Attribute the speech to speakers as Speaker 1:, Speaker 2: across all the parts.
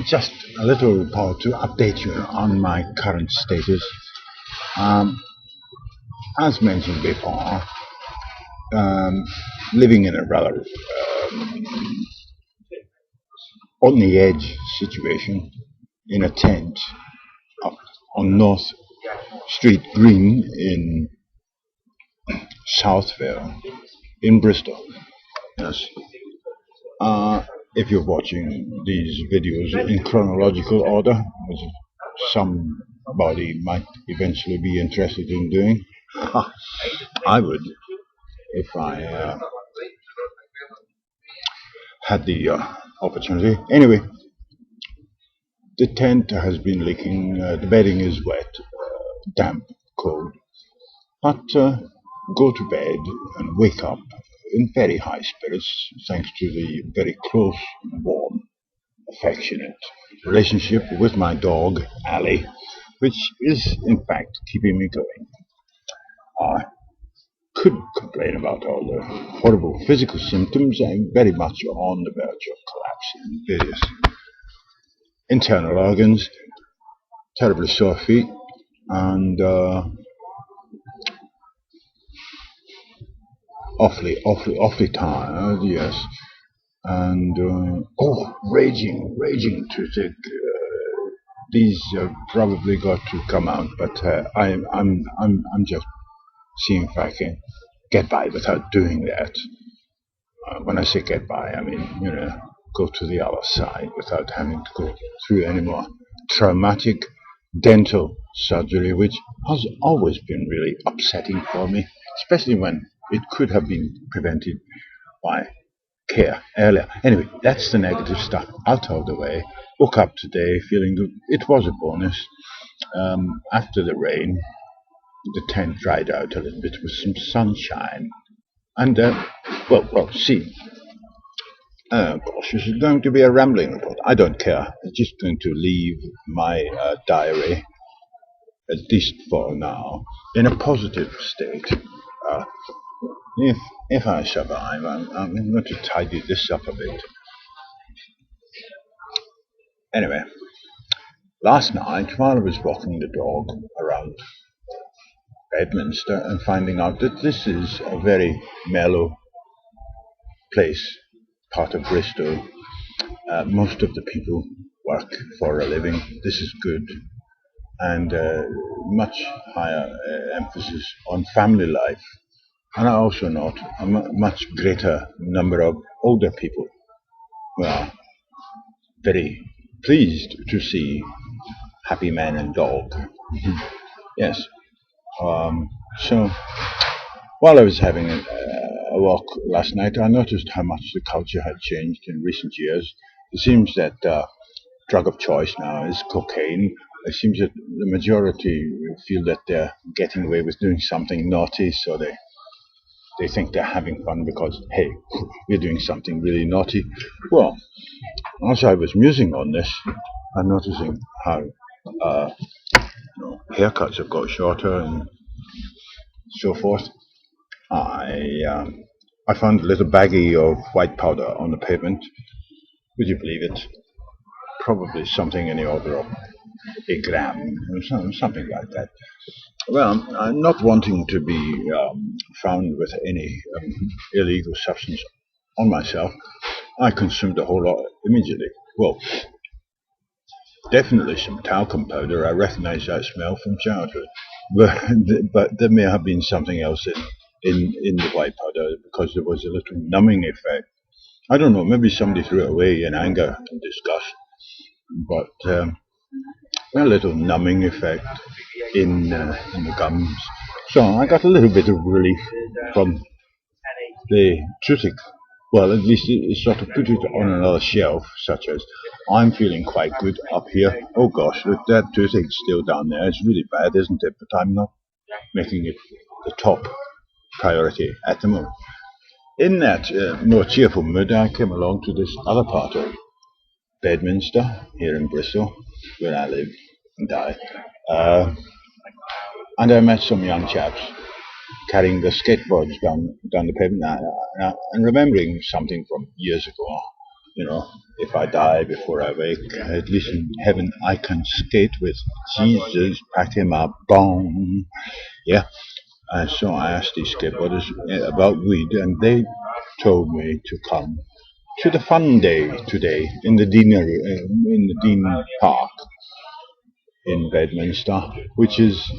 Speaker 1: Just a little report to update you on my current status. Um, as mentioned before, um, living in a rather on the edge situation in a tent up on North Street Green in Southville in Bristol. Yes. Uh, if you're watching these videos in chronological order, which somebody might eventually be interested in doing, I would if I had the opportunity. Anyway, the tent has been leaking, the bedding is wet, damp, cold, but go to bed and wake up in very high spirits thanks to the very close, warm, affectionate relationship with my dog, Ali, which is in fact keeping me going. I could complain about all the horrible physical symptoms. I'm very much on the verge of collapse in various internal organs, terribly sore feet, and awfully tired, yes. And raging toothache. These probably got to come out, but I'm just seeing if I can get by without doing that. When I say get by, I mean go to the other side without having to go through any more traumatic dental surgery, which has always been really upsetting for me, especially when it could have been prevented by care earlier. Anyway, that's the negative stuff out of the way. Woke up today feeling good. It was a bonus. After the rain, the tent dried out a little bit with some sunshine. And, see, gosh, this is going to be a rambling report. I don't care. I'm just going to leave my diary, at least for now, in a positive state. Uh, if I survive, I'm going to tidy this up a bit. Anyway, last night, while I was walking the dog around Bedminster and finding out that this is a very mellow place, part of Bristol, most of the people work for a living. This is good, and much higher emphasis on family life. And I also note a much greater number of older people who are very pleased to see happy man and dog. Yes. So while I was having a walk last night, I noticed how much the culture had changed in recent years. It seems that drug of choice now is cocaine. It seems that the majority feel that they're getting away with doing something naughty, so they think they're having fun because, hey, we're doing something really naughty. Well, as I was musing on this and noticing how haircuts have got shorter and so forth, I found a little baggie of white powder on the pavement. Would you believe it? Probably something in the order of a gram, or something like that. Well, I'm not wanting to be found with any illegal substance on myself. I consumed a whole lot immediately. Well, definitely some talcum powder. I recognize that smell from childhood. But there may have been something else in the white powder because there was a little numbing effect. I don't know, maybe somebody threw it away in anger and disgust. But a little numbing effect in the gums. So I got a little bit of relief from the toothache. Well, at least it sort of put it on another shelf, such as I'm feeling quite good up here. Oh gosh, look, that toothache's still down there. It's really bad, isn't it? But I'm not making it the top priority at the moment. In that more cheerful mood, I came along to this other part of Bedminster, here in Bristol, where I live and die. And I met some young chaps carrying their skateboards down the pavement, and remembering something from years ago. You know, if I die before I wake, at least in heaven I can skate with Jesus, pack him up, boom. Yeah. And so I asked these skateboarders about weed, and they told me to come to the fun day today in the Dean Park in Bedminster, which is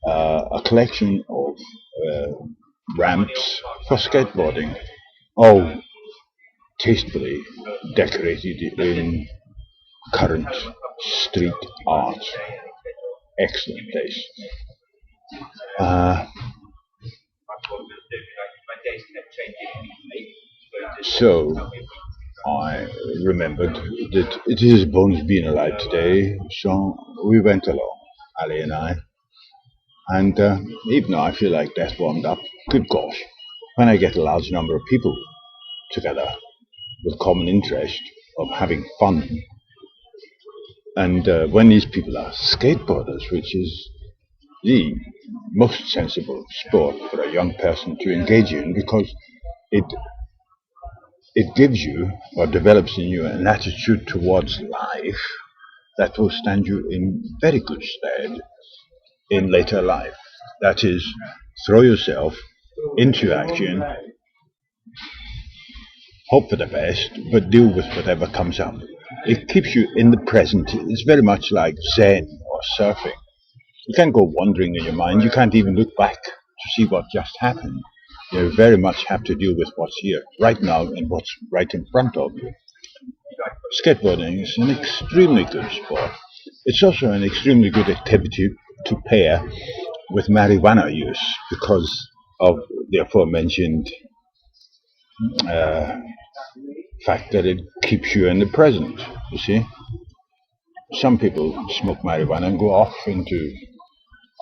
Speaker 1: a collection of uh, ramps for skateboarding, all tastefully decorated in current street art. Excellent place. Uh, so I remembered that it is Bones being alive today, so we went along, Ali and I. And even though I feel like death warmed up, good gosh, when I get a large number of people together with common interest of having fun, and when these people are skateboarders, which is the most sensible sport for a young person to engage in because it it gives you or develops in you an attitude towards life that will stand you in very good stead in later life. That is, throw yourself into action, hope for the best, but deal with whatever comes up. It keeps you in the present. It's very much like Zen or surfing. You can't go wandering in your mind. You can't even look back to see what just happened. You very much have to deal with what's here, right now, and what's right in front of you. Skateboarding is an extremely good sport. It's also an extremely good activity to pair with marijuana use because of the aforementioned uh, fact that it keeps you in the present. You see, some people smoke marijuana and go off into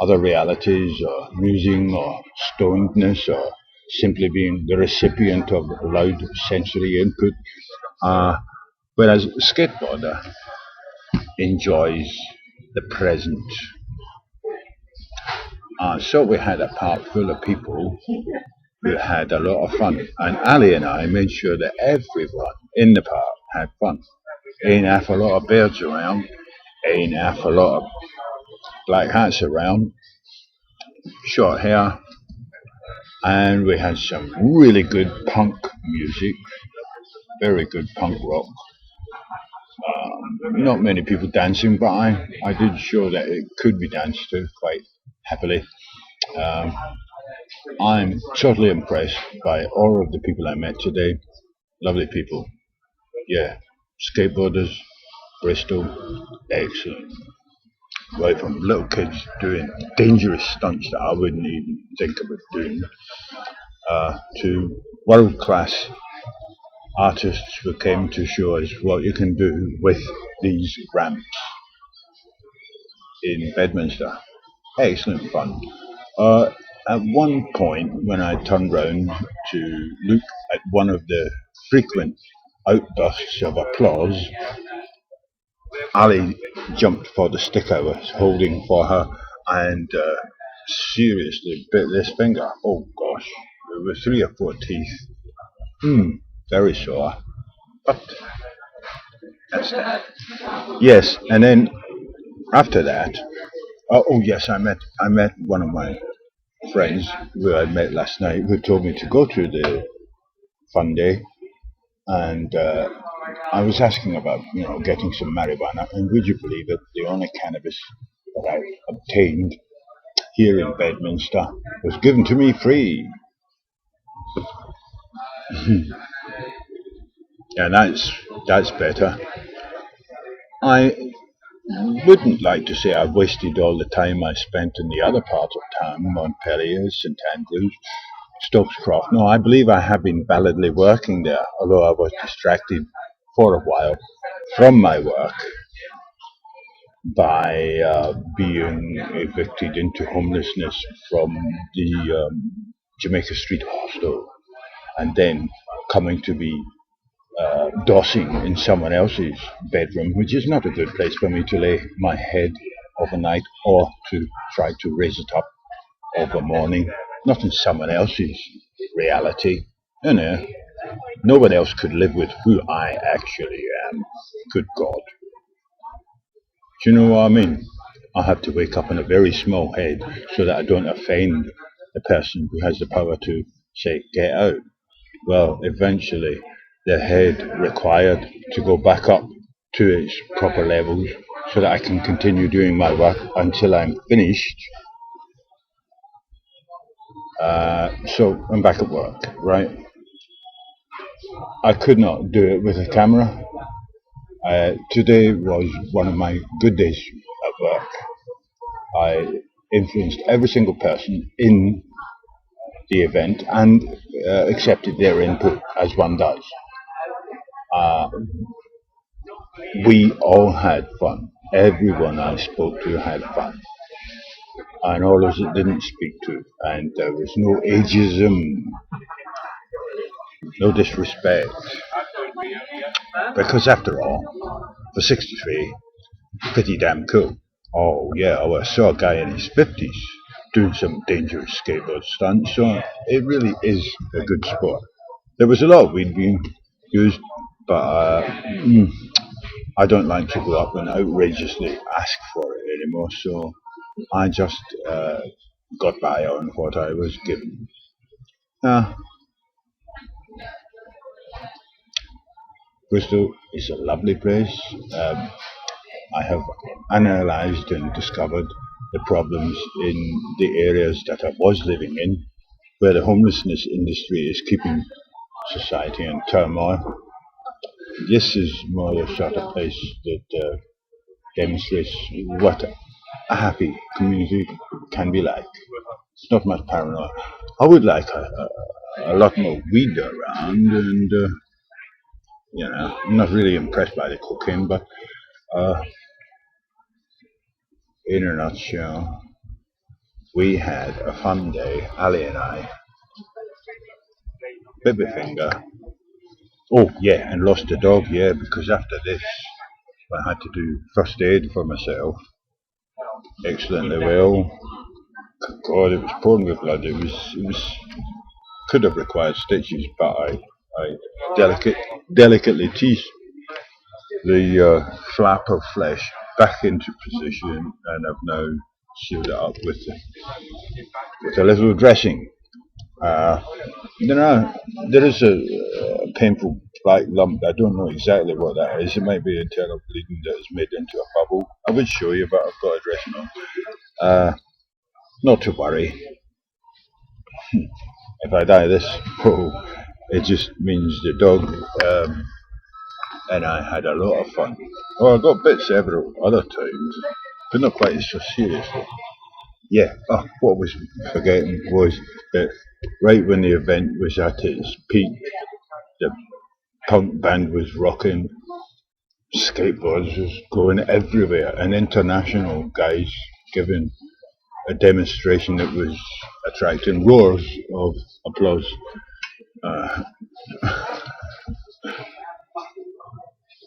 Speaker 1: other realities or musing or stonedness or simply being the recipient of loud sensory input. Whereas a skateboarder enjoys the present. So we had a park full of people who had a lot of fun. And Ali and I made sure that everyone in the park had fun. Ain't half a lot of birds around, ain't half a lot of black hats around, short hair, and we had some really good punk music, very good punk rock. Not many people dancing, but I did show that it could be danced to quite happily. Um, I'm totally impressed by all of the people I met today. Lovely people. Yeah, skateboarders, Bristol, excellent. Right from little kids doing dangerous stunts that I wouldn't even think of doing, to world class artists who came to show us what you can do with these ramps in Bedminster. Excellent fun. Uh, at one point, when I turned round to look at one of the frequent outbursts of applause, Ali jumped for the stick I was holding for her and seriously bit this finger. Oh gosh, there were 3 or 4 teeth. Very sore. But that's that. Yes, and then after that, oh yes, I met one of my friends who I met last night who told me to go to the fun day, and I was asking about getting some marijuana, and would you believe it? The only cannabis that I obtained here in Bedminster was given to me free, and that's better. I wouldn't like to say I've wasted all the time I spent in the other part of town, Montpellier, St Andrews, Stokes Croft. No, I believe I have been validly working there, although I was distracted for a while from my work by being evicted into homelessness from the Jamaica Street Hostel and then coming to be dossing in someone else's bedroom, which is not a good place for me to lay my head overnight or to try to raise it up over morning, not in someone else's reality, you know. Nobody else could live with who I actually am. Good God. Do you know what I mean? I have to wake up in a very small head so that I don't offend the person who has the power to say, get out. Well, eventually, the head required to go back up to its proper levels so that I can continue doing my work until I'm finished. So I'm back at work, right? I could not do it with a camera. Today was one of my good days at work. I influenced every single person in the event and accepted their input as one does. Uh, we all had fun. Everyone I spoke to had fun. And all those that didn't speak to. And there was no ageism, no disrespect. Because after all, for 63, pretty damn cool. Oh yeah, I saw a guy in his 50s doing some dangerous skateboard stunts, so it really is a good sport. There was a lot of weed being used, but I don't like to go up and outrageously ask for it anymore, so I just got by on what I was given. Uh, Bristol is a lovely place. I have analysed and discovered the problems in the areas that I was living in, where the homelessness industry is keeping society in turmoil. This is more the sort of place that demonstrates what a happy community can be like. It's not much paranoia. I would like a lot more weed around, and I'm not really impressed by the cocaine, but uh, in a nutshell, we had a fun day, Ali and I, baby finger. Oh yeah, and lost the dog, yeah, because after this I had to do first aid for myself excellently well. God, it was pouring with blood. It was could have required stitches, but I delicately teased the flap of flesh back into position, and I've now sealed it up with a little dressing. Uh, there is a painful black lump. I don't know exactly what that is. It might be internal bleeding that is made into a bubble. I would show you, but I've got a dressing on. Not to worry. If I die this, it just means the dog and I had a lot of fun. Well, I got bit several other times, but not quite so seriously. Yeah, what I was forgetting was that right when the event was at its peak, the punk band was rocking, skateboards was going everywhere, and international guys giving a demonstration that was attracting roars of applause. Uh,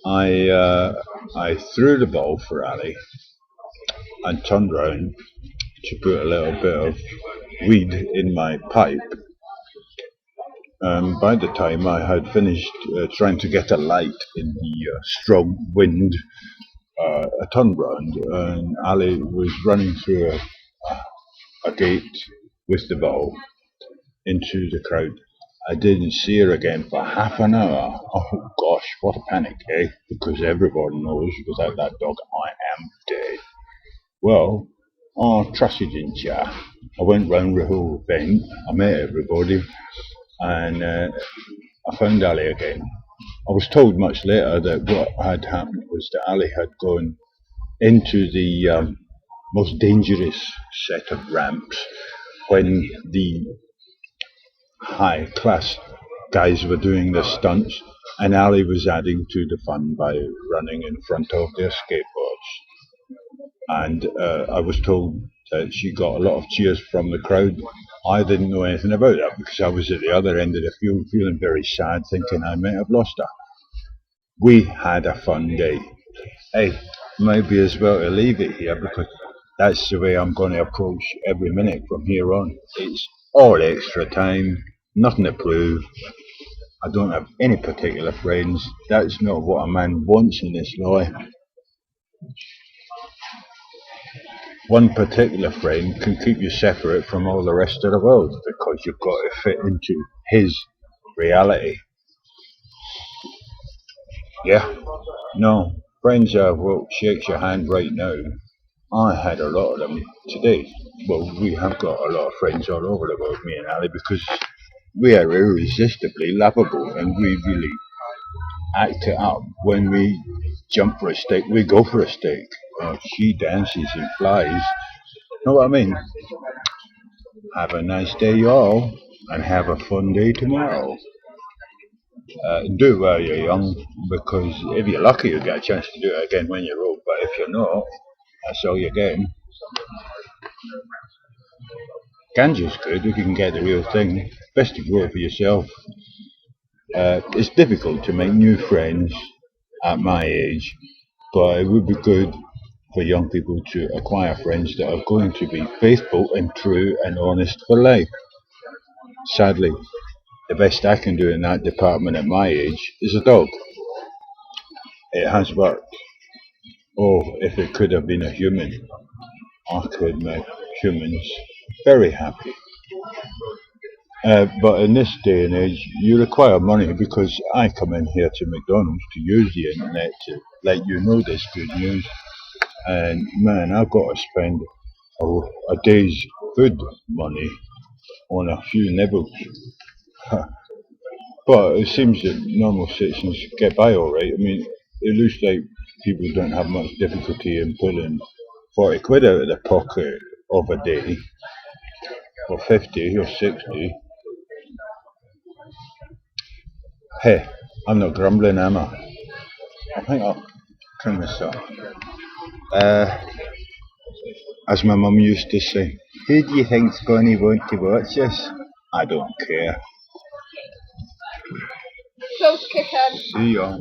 Speaker 1: I threw the ball for Ali and turned round to put a little bit of weed in my pipe. By the time I had finished trying to get a light in the strong wind, I turned round and Ali was running through a gate with the ball into the crowd. I didn't see her again for half an hour. Oh gosh, what a panic, eh? Because everyone knows without that dog I am dead. Well, trust you didn't ya? I went round the whole event, I met everybody, and I found Ali again. I was told much later that what had happened was that Ali had gone into the most dangerous set of ramps when the high class guys were doing their stunts, and Ali was adding to the fun by running in front of their skateboards. And I was told that she got a lot of cheers from the crowd. I didn't know anything about that because I was at the other end of the field feeling very sad, thinking I might have lost her. We had a fun day. Hey, maybe as well to leave it here because that's the way I'm going to approach every minute from here on. It's all extra time, nothing to prove. I don't have any particular friends. That's not what a man wants in this life. One particular friend can keep you separate from all the rest of the world because you've got to fit into his reality. Yeah, no, friends are what shakes your hand right now. I had a lot of them today. Well, we have got a lot of friends all over the world, me and Ali, because we are irresistibly lovable and we really act it up. When we jump for a steak, we go for a steak. She dances and flies. Know what I mean? Have a nice day, y'all, and have a fun day tomorrow. Do it while you're young, because if you're lucky, you'll get a chance to do it again when you're old. But if you're not, that's all you're getting. Ganja's good if you can get the real thing. Best to grow it for yourself. It's difficult to make new friends at my age, but it would be good for young people to acquire friends that are going to be faithful and true and honest for life. Sadly, the best I can do in that department at my age is a dog. It has worked. Oh, if it could have been a human, I could make humans very happy. But in this day and age, you require money because I come in here to McDonald's to use the internet to let you know this good news. And man, I've got to spend a day's food money on a few nibbles. But it seems that normal citizens get by alright. I mean, it looks like people don't have much difficulty in pulling 40 quid out of their pocket of a day, or 50 or 60. Hey, I'm not grumbling, am I? I think I'll trim this up. Uh, as my mum used to say, who do you think's going to want to watch this? I don't care.
Speaker 2: Close kitten.
Speaker 1: See ya.